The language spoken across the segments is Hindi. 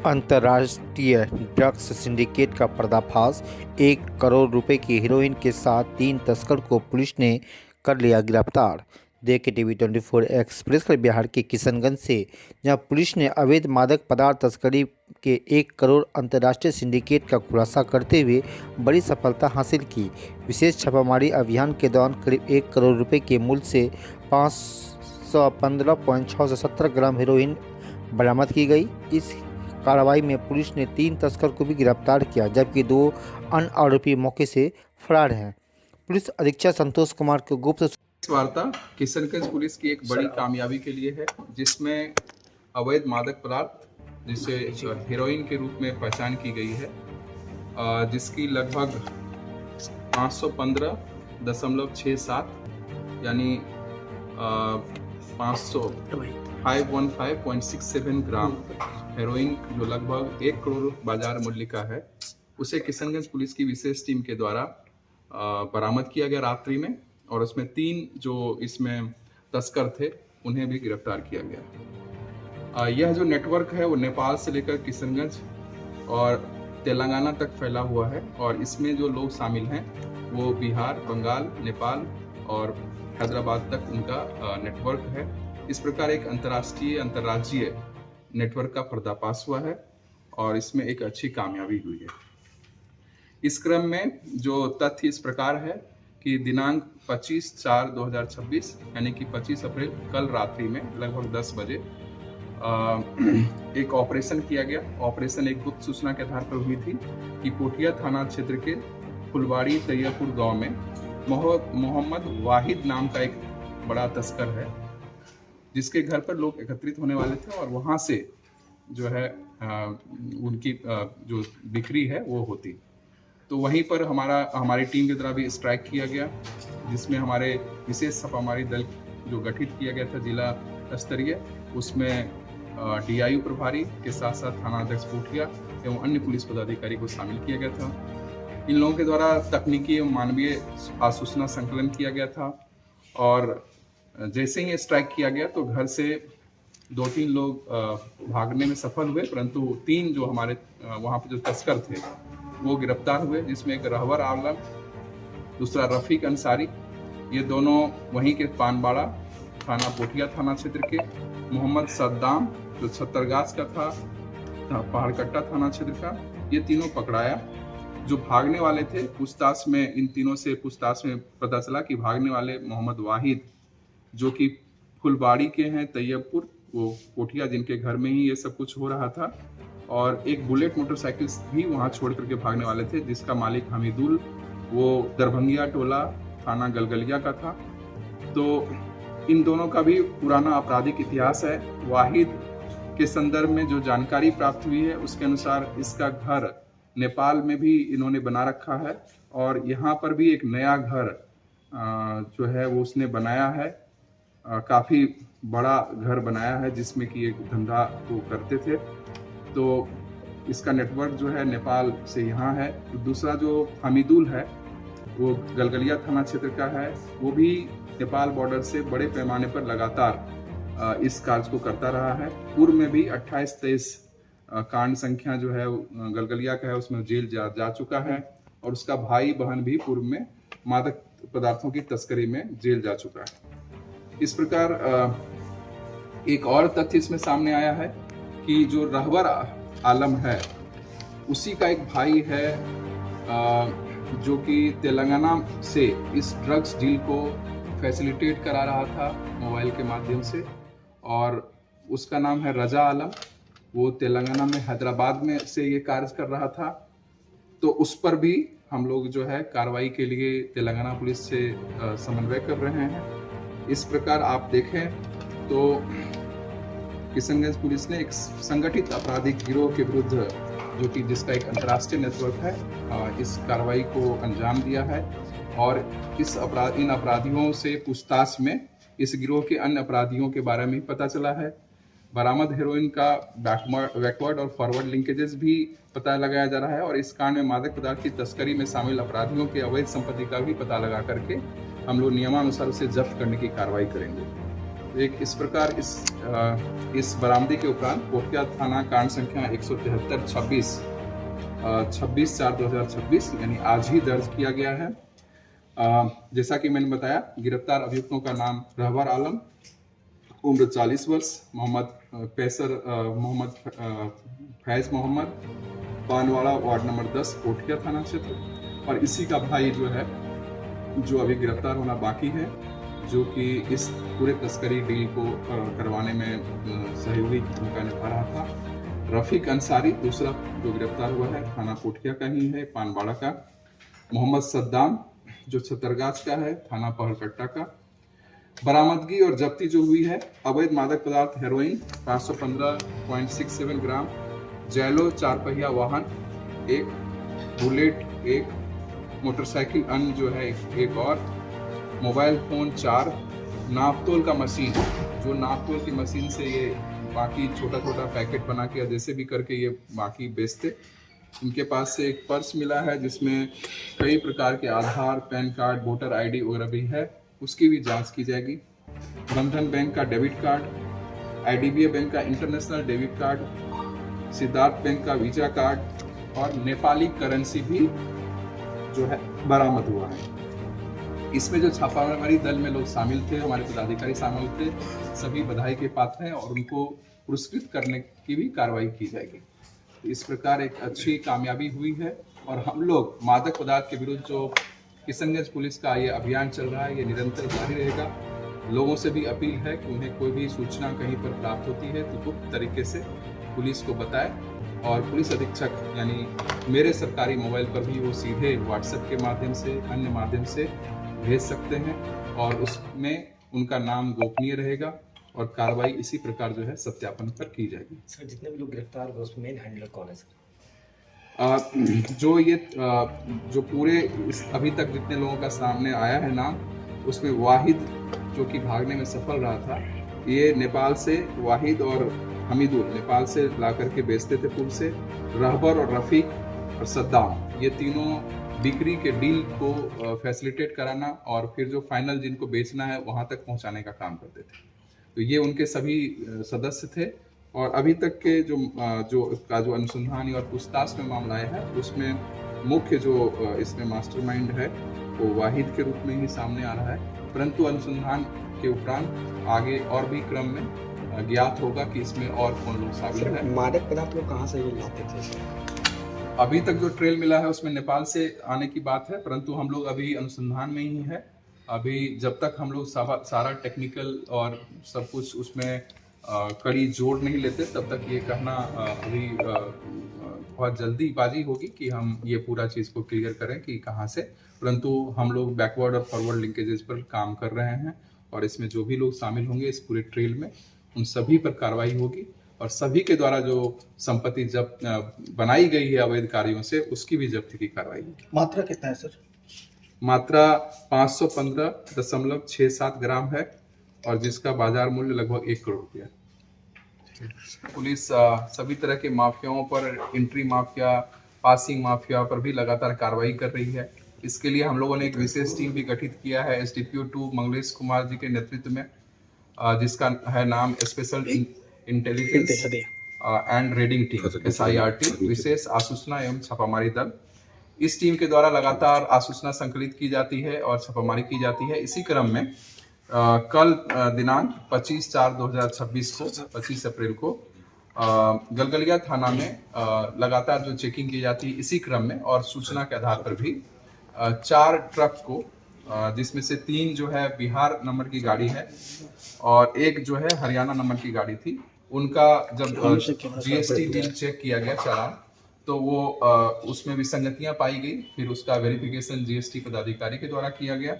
अंतर्राष्ट्रीय ड्रग्स सिंडिकेट का पर्दाफाश। 1 करोड़ रुपए की हेरोइन के साथ 3 तस्कर को पुलिस ने कर लिया गिरफ्तार। देखे टीवी 24 एक्सप्रेस कर बिहार के किशनगंज से, जहां पुलिस ने अवैध मादक पदार्थ तस्करी के 1 करोड़ अंतर्राष्ट्रीय सिंडिकेट का खुलासा करते हुए बड़ी सफलता हासिल की। विशेष छापामारी अभियान के दौरान करीब 1 करोड़ रुपए के मूल्य से 515.617 ग्राम हेरोइन बरामद की गई। इस कार्रवाई में पुलिस ने 3 तस्कर को भी गिरफ्तार किया, जबकि 2 अन्य आरोपी मौके से फरार हैं। पुलिस अधीक्षक संतोष कुमार को गुप्त वार्ता किशनगंज पुलिस की एक बड़ी कामयाबी के लिए है, जिसमें अवैध मादक पदार्थ जिसे हेरोइन के रूप में पहचान की गई है, जिसकी लगभग 515.67 यानी 515.67 ग्राम हेरोइन, जो लगभग 1 करोड़ बाजार मूल्य का है, उसे किशनगंज पुलिस की विशेष टीम के द्वारा बरामद किया गया रात्रि में, और उसमें 3 जो इसमें तस्कर थे उन्हें भी गिरफ्तार किया गया। यह जो नेटवर्क है वो नेपाल से लेकर किशनगंज और तेलंगाना तक फैला हुआ है, और इसमें जो लोग शामिल हैं वो बिहार, बंगाल, नेपाल और हैदराबाद तक उनका नेटवर्क है। इस प्रकार एक अंतर्राज्यीय नेटवर्क का पर्दाफाश हुआ है और इसमें एक अच्छी कामयाबी हुई है। इस क्रम में जो तथ्य इस प्रकार है कि दिनांक 25/4/2026 यानी कि 25 अप्रैल कल रात्रि में लगभग 10 बजे एक ऑपरेशन किया गया। ऑपरेशन एक गुप्त सूचना के आधार पर हुई थी कि पोठिया थाना क्षेत्र के फुलवाड़ी तैयबपुर गांव में मोहम्मद वाहिद नाम का एक बड़ा तस्कर है, जिसके घर पर लोग एकत्रित होने वाले थे और वहां से जो है उनकी जो बिक्री है वो होती। तो वहीं पर हमारी टीम के द्वारा भी स्ट्राइक किया गया, जिसमें हमारे विशेष छापामारी दल जो गठित किया गया था जिला स्तरीय, उसमें DIU प्रभारी के साथ साथ थानाध्यक्ष पोठिया एवं अन्य पुलिस पदाधिकारी को शामिल किया गया था। इन लोगों के द्वारा तकनीकी एवं मानवीय आसूचना संकलन किया गया था, और जैसे ही स्ट्राइक किया गया तो घर से 2-3 लोग भागने में सफल हुए, परंतु 3 जो हमारे वहाँ पे जो तस्कर थे वो गिरफ्तार हुए, जिसमें एक रहवर आलम, दूसरा रफीक अंसारी, ये दोनों वहीं के पानबाड़ा थाना पोठिया थाना क्षेत्र के, मोहम्मद सद्दाम जो छत्तरगाछ का था पहाड़कट्टा थाना क्षेत्र का, ये तीनों पकड़ाया। जो भागने वाले थे पूछताछ में, इन तीनों से पूछताछ में पता चला कि भागने वाले मोहम्मद वाहिद जो कि फुलबाड़ी के हैं तैयबपुर, वो पोठिया जिनके घर में ही ये सब कुछ हो रहा था, और एक बुलेट मोटरसाइकिल भी वहां छोड़ करके भागने वाले थे, जिसका मालिक हमीदुल वो दरभंगिया टोला थाना गलगलिया का था। तो इन दोनों का भी पुराना आपराधिक इतिहास है। वाहिद के संदर्भ में जो जानकारी प्राप्त हुई है उसके अनुसार इसका घर नेपाल में भी इन्होंने बना रखा है, और यहाँ पर भी एक नया घर जो है वो उसने बनाया है, काफ़ी बड़ा घर बनाया है, जिसमें कि एक धंधा वो करते थे। तो इसका नेटवर्क जो है नेपाल से यहाँ है। तो दूसरा जो हमीदुल है वो गलगलिया थाना क्षेत्र का है, वो भी नेपाल बॉर्डर से बड़े पैमाने पर लगातार इस कार्य को करता रहा है। पूर्व में भी 28-23 कांड संख्या जो है गलगलिया का है, उसमें जेल जा चुका है, और उसका भाई बहन भी पूर्व में मादक पदार्थों की तस्करी में जेल जा चुका है। इस प्रकार एक और तथ्य इसमें सामने आया है कि जो रहवर आलम है उसी का एक भाई है जो कि तेलंगाना से इस ड्रग्स डील को फैसिलिटेट करा रहा था मोबाइल के माध्यम से, और उसका नाम है रजा आलम। वो तेलंगाना में हैदराबाद में से ये कार्य कर रहा था। तो उस पर भी हम लोग जो है कार्रवाई के लिए तेलंगाना पुलिस से समन्वय कर रहे हैं। इस प्रकार आप देखें तो किशनगंज पुलिस ने एक संगठित आपराधिक गिरोह के विरुद्ध, जो कि जिसका एक अंतर्राष्ट्रीय नेटवर्क है, इस कार्रवाई को अंजाम दिया है, और इन अपराधियों से पूछताछ में इस गिरोह के अन्य अपराधियों के बारे में पता चला है। बरामद हेरोइन का बैकवर्ड और फॉरवर्ड लिंकेजेस भी पता लगाया जा रहा है, और इस कांड में मादक पदार्थ की तस्करी में शामिल अपराधियों के अवैध संपत्ति का भी पता लगा करके हम लोग नियमानुसार उसे जब्त करने की कार्रवाई करेंगे। एक इस प्रकार इस बरामदगी के उपरांत पोठिया थाना कांड संख्या 173-26 26/4/2026 यानी आज ही दर्ज किया गया है। जैसा कि मैंने बताया, गिरफ्तार अभियुक्तों का नाम रहबर आलम, उम्र 40 वर्ष, मोहम्मद फैज मोहम्मद, पानवाड़ा वार्ड नंबर 10 पोठिया थाना क्षेत्र, और इसी का भाई जो है, जो अभी गिरफ्तार होना बाकी है, जो कि इस पूरे तस्करी डील को करवाने में सहयोगी भूमिका निभा रहा था। रफीक अंसारी दूसरा जो गिरफ्तार हुआ है, थाना पोठिया का ही है, पानवाड़ा का। मोहम्मद सद्दाम जो छतरगाछ का है, थाना पहलकट्टा का। बरामदगी और जब्ती जो हुई है, अवैध मादक पदार्थ हेरोइन 515.67 ग्राम, जैलो 4 पहिया वाहन 1, बुलेट 1, मोटरसाइकिल अन्य जो है एक और, मोबाइल फ़ोन 4, नापतोल का मशीन, जो नापतोल की मशीन से ये बाकी छोटा छोटा पैकेट बना के जैसे भी करके ये बाकी बेचते। इनके पास से एक पर्स मिला है जिसमें कई प्रकार के आधार, पैन कार्ड, वोटर आईडी वगैरह भी है, उसकी भी जांच की जाएगी। बंधन बैंक का डेबिट कार्ड, आईडीबीआई बैंक का international debit card, Siddharth bank का वीजा कार्ड और नेपाली करेंसी भी जो है बरामद हुआ है। इसमें जो छापामारी दल में लोग शामिल थे, हमारे पदाधिकारी शामिल थे, सभी बधाई के पात्र हैं और उनको पुरस्कृत करने की भी कार्रवाई की जाएगी। इस प्रकार एक अच्छी कामयाबी हुई है और हम लोग मादक पदार्थ के विरुद्ध जो किशनगंज पुलिस का ये अभियान चल रहा है, ये निरंतर जारी रहेगा। लोगों से भी अपील है कि उन्हें कोई भी सूचना कहीं पर प्राप्त होती है तो गुप्त तरीके से पुलिस को बताएं और पुलिस अधीक्षक यानी मेरे सरकारी मोबाइल पर भी वो सीधे व्हाट्सएप के माध्यम से, अन्य माध्यम से भेज सकते हैं और उसमें उनका नाम गोपनीय रहेगा और कार्रवाई इसी प्रकार जो है सत्यापन पर की जाएगी। सर, जितने भी लोग गिरफ्तार हुए उसमें मेन हैंडलर कौन है सर? जो पूरे अभी तक जितने लोगों का सामने आया है नाम, उसमें वाहिद जो कि भागने में सफल रहा था, ये नेपाल से, वाहिद और हमीदुल नेपाल से ला करके बेचते थे पुल से, रहबर और रफीक और सद्दाम, ये तीनों बिक्री के डील को फैसिलिटेट कराना और फिर जो फाइनल जिनको बेचना है वहां तक पहुंचाने का काम करते थे। तो ये उनके सभी सदस्य थे और अभी तक के जो अनुसंधान और पूछताछ में मामला आया है, उसमें मुख्य जो इसमें मास्टरमाइंड है वो वाहिद के रूप में ही सामने आ रहा है, परंतु अनुसंधान के उपरांत आगे और भी क्रम में ज्ञात होगा कि इसमें और कौन लोग शामिल हैं। मादक पदार्थ लोग कहाँ से ये लाते थे? अभी तक जो ट्रेल मिला है उसमें नेपाल से आने की बात है, परंतु हम लोग अभी अनुसंधान में ही है। अभी जब तक हम लोग सारा टेक्निकल और सब कुछ उसमें कड़ी जोड़ नहीं लेते, तब तक ये कहना अभी बहुत जल्दीबाजी होगी कि हम ये पूरा चीज़ को क्लियर करें कि कहाँ से, परंतु हम लोग बैकवर्ड और फॉरवर्ड लिंकेजेस पर काम कर रहे हैं और इसमें जो भी लोग शामिल होंगे इस पूरे ट्रेल में, उन सभी पर कार्रवाई होगी और सभी के द्वारा जो संपत्ति जब्त बनाई गई है अवैध कार्यों से, उसकी भी जब्ती की कार्रवाई होगी। मात्रा कितना है सर? मात्रा 515.67 ग्राम है और जिसका बाजार मूल्य लगभग 1 करोड़ रुपया। पुलिस सभी तरह के माफियाओं पर, एंट्री माफिया, पासिंग माफिया पर भी लगातार कार्रवाई कर रही है। इसके लिए हम लोगों ने एक विशेष टीम भी गठित किया है SDPO 2 मंगलेश कुमार जी के नेतृत्व में, जिसका है नाम special intelligence and raiding team SIRT, विशेष आसूचना एवं छापामारी दल। इस टीम के द्वारा लगातार आसूचना संकलित की जाती है और छापामारी की जाती है। इसी क्रम में कल दिनांक 25/4/2026 को, 25 अप्रैल को गलगलिया थाना में लगातार जो चेकिंग की जाती है, इसी क्रम में और सूचना के आधार पर भी 4 ट्रक को, जिसमें से 3 जो है बिहार नंबर की गाड़ी है और एक जो है हरियाणा नंबर की गाड़ी थी, उनका जब GST बिल चेक किया गया चालान, तो वो उसमें विसंगतियां पाई गई। फिर उसका वेरिफिकेशन GST पदाधिकारी के द्वारा किया गया,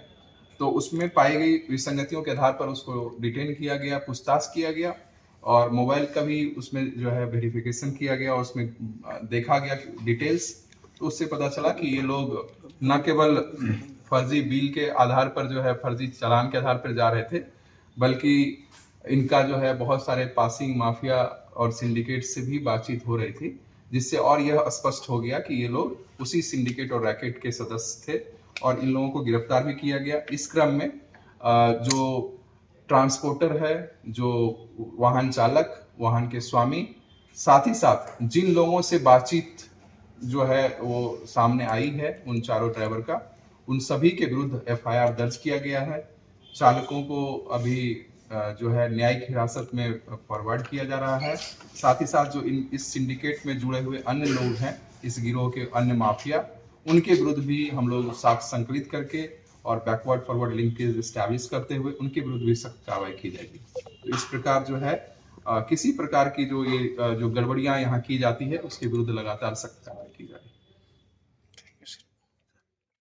तो उसमें पाई गई विसंगतियों के आधार पर उसको डिटेन किया गया, पूछताछ किया गया और मोबाइल का भी उसमें जो है वेरिफिकेशन किया गया और उसमें देखा गया डिटेल्स। तो उससे पता चला कि ये लोग न केवल फर्जी बिल के आधार पर जो है, फर्जी चालान के आधार पर जा रहे थे, बल्कि इनका जो है बहुत सारे पासिंग माफिया और सिंडिकेट से भी बातचीत हो रही थी, जिससे और यह स्पष्ट हो गया कि ये लोग उसी सिंडिकेट और रैकेट के सदस्य थे और इन लोगों को गिरफ्तार भी किया गया। इस क्रम में जो ट्रांसपोर्टर है, जो वाहन चालक, वाहन के स्वामी, साथ ही साथ जिन लोगों से बातचीत जो है वो सामने आई है उन चारों ड्राइवर का, उन सभी के विरुद्ध एफआईआर दर्ज किया गया है। चालकों को अभी जो है न्यायिक हिरासत में फॉरवर्ड किया जा रहा है। साथ ही साथ जो इस सिंडिकेट में जुड़े हुए अन्य लोग हैं, इस गिरोह के अन्य माफिया, उनके विरुद्ध भी हम लोग साक्ष्य संकलित करके और बैकवर्ड फॉरवर्ड लिंकेज एस्टैब्लिश करते हुए उनके विरुद्ध भी सख्त कार्रवाई की जाएगी। तो इस प्रकार जो है किसी प्रकार की जो गड़बड़ियां यहाँ की जाती है उसके विरुद्ध लगातार सख्त